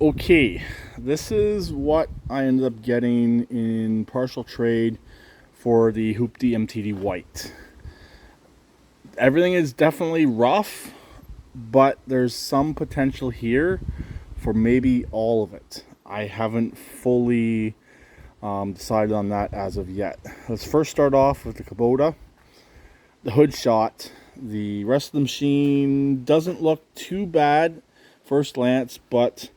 Okay, this is what I ended up getting in partial trade for the Hooptie MTD White. Everything is definitely rough, but there's some potential here for maybe all of it. I haven't fully decided on that as of yet. Let's first start off with the Kubota. The hood shot. The rest of the machine doesn't look too bad first glance, but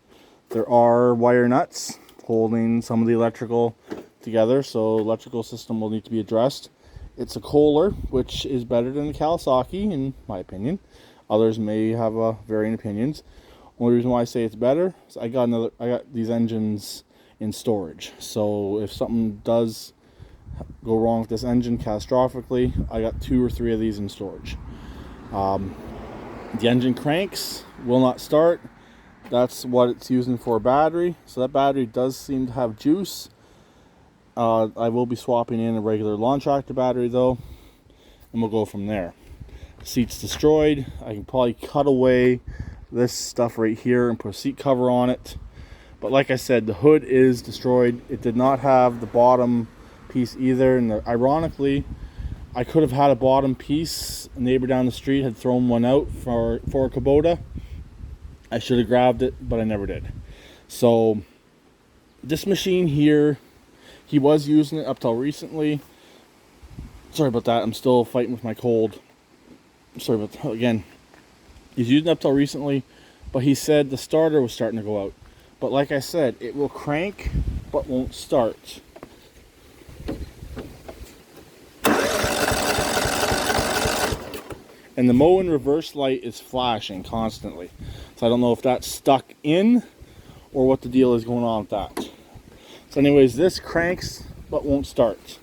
there are wire nuts holding some of the electrical together, so electrical system will need to be addressed. It's a Kohler, which is better than the Kawasaki, in my opinion. Others may have varying opinions. Only reason why I say it's better is I got these engines in storage. So if something does go wrong with this engine catastrophically, I got 2 or 3 of these in storage. The engine cranks, will not start. That's what it's using for a battery. So that battery does seem to have juice. I will be swapping in a regular lawn tractor battery though, and we'll go from there. Seat's destroyed. I can probably cut away this stuff right here and put a seat cover on it. But like I said, the hood is destroyed. It did not have the bottom piece either. And ironically, I could have had a bottom piece. A neighbor down the street had thrown one out for a Kubota. I should have grabbed it, but I never did. So this machine here, he was using it up till recently. Sorry about that. I'm still fighting with my cold. Sorry about that. Again, he's using it up till recently, but he said the starter was starting to go out. But like I said, it will crank, but won't start. And the mow and reverse light is flashing constantly. So I don't know if that's stuck in or what the deal is going on with that. So anyways, this cranks but won't start.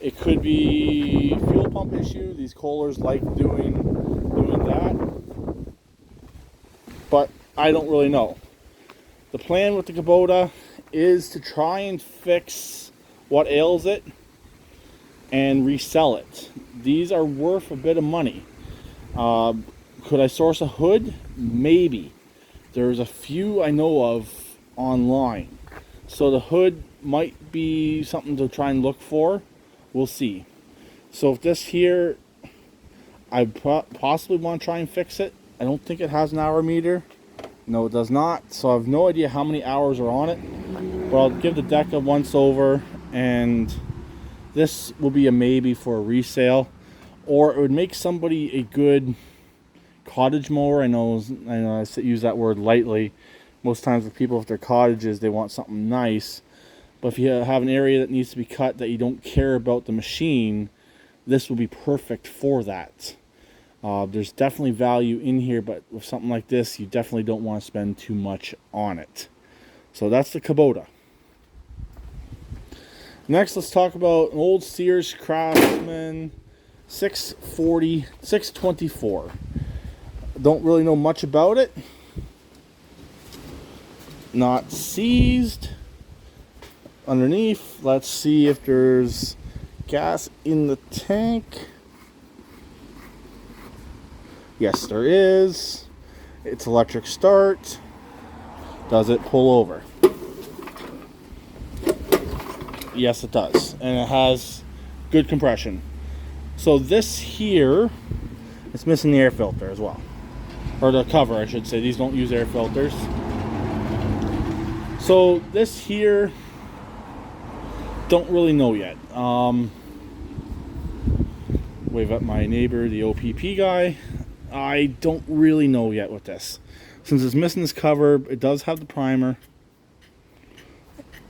It could be fuel pump issue. These Kohlers like doing that. But I don't really know. The plan with the Kubota is to try and fix what ails it and resell it. These are worth a bit of money. Could I source a hood? Maybe. There's a few I know of online. So the hood might be something to try and look for. We'll see. So if this here, I possibly want to try and fix it. I don't think it has an hour meter. No, it does not. So I have no idea how many hours are on it. But I'll give the deck a once over, and this will be a maybe for a resale. Or it would make somebody a good cottage mower. I know I use that word lightly. Most times with people with their cottages, they want something nice. But if you have an area that needs to be cut that you don't care about the machine, this will be perfect for that. There's definitely value in here, but with something like this, you definitely don't want to spend too much on it. So that's the Kubota. Next, let's talk about an old Sears Craftsman 624. Don't really know much about it. Not seized. Underneath, let's see if there's gas in the tank. Yes, there is. It's electric start. Does it pull over? Yes, it does. And it has good compression. So this here, it's missing the air filter as well. Or the cover, I should say. These don't use air filters. So this here, don't really know yet. Wave at my neighbor, the OPP guy. I don't really know yet with this. Since it's missing this cover, it does have the primer,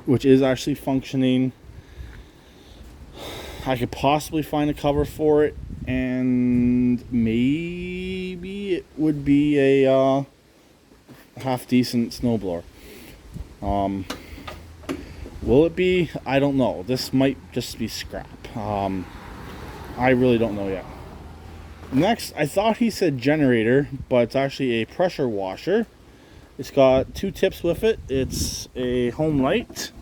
which is actually functioning. I could possibly find a cover for it, and maybe it would be a half decent snowblower. Will it be? I don't know. This might just be scrap. I really don't know yet. Next, I thought he said generator, but it's actually a pressure washer. It's got 2 tips with it. It's a home light.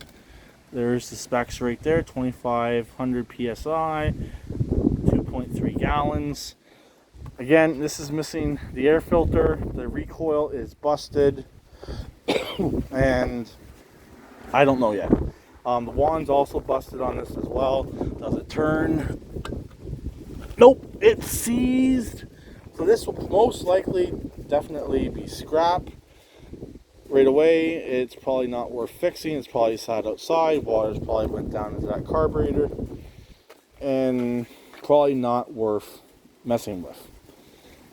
There's the specs right there, 2500 psi, 2.3 gallons. Again, this is missing the air filter. The recoil is busted. And I don't know yet. The wand's also busted on this as well. Does it turn? Nope, it's seized. So this will most likely definitely be scrap right away. It's probably not worth fixing. It's probably sat outside. Water's probably went down into that carburetor. And probably not worth messing with.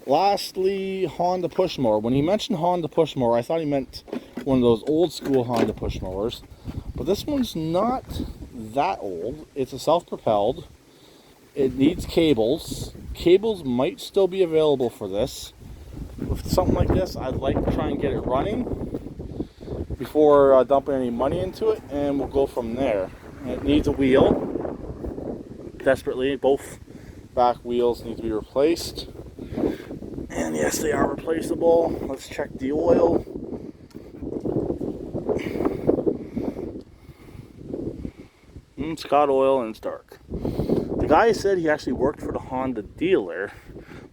Lastly, Honda push mower. When he mentioned Honda push mower, I thought he meant one of those old school Honda push mowers. But this one's not that old. It's a self-propelled. It needs cables. Cables might still be available for this. With something like this, I'd like to try and get it running before dumping any money into it, and we'll go from there. And it needs a wheel. Desperately, both back wheels need to be replaced. And yes, they are replaceable. Let's check the oil. It's got oil and it's dark. The guy said he actually worked for the Honda dealer,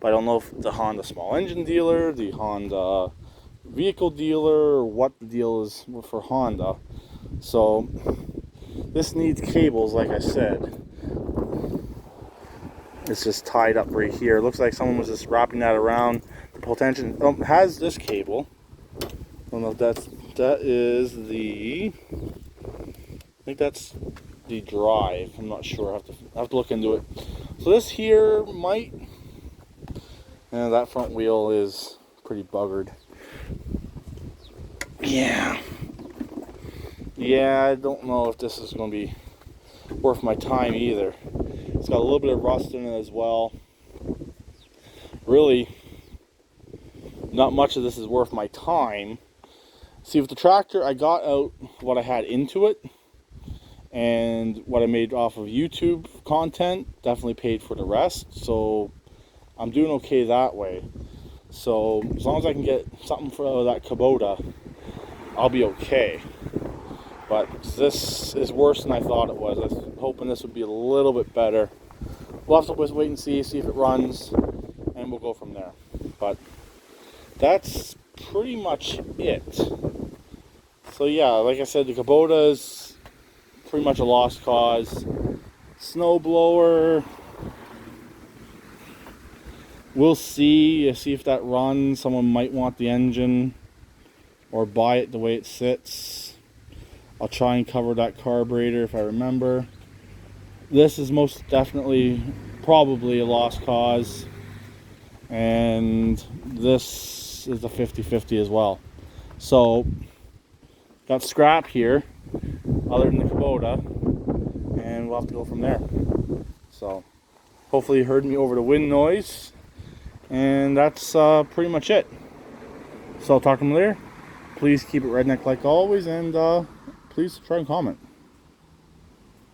but I don't know if the Honda small engine dealer, the Honda vehicle dealer, or what the deal is for Honda. So this needs cables, like I said. It's just tied up right here. It looks like someone was just wrapping that around. The potential has this cable. I don't know if that is the. I think that's the drive. I'm not sure. I have to look into it. So this here might. And that front wheel is pretty buggered. Yeah. Yeah, I don't know if this is going to be worth my time either. It's got a little bit of rust in it as well. Really, not much of this is worth my time. See, with the tractor, I got out what I had into it, and what I made off of YouTube content definitely paid for the rest. So I'm doing okay that way. So as long as I can get something for that Kubota, I'll be okay. But this is worse than I thought it was. I was hoping this would be a little bit better. We'll have to wait and see if it runs, and we'll go from there. But that's pretty much it. So yeah, like I said, the Kubota is pretty much a lost cause. Snowblower, we'll see if that runs. Someone might want the engine or buy it the way it sits. I'll try and cover that carburetor if I remember. This is most definitely probably a lost cause, and this is a 50-50 as well. So got scrap here other than the Kubota, and we'll have to go from there. So hopefully you heard me over the wind noise, and that's pretty much it. So I'll talk to them later. Please keep it redneck like always, and please try and comment.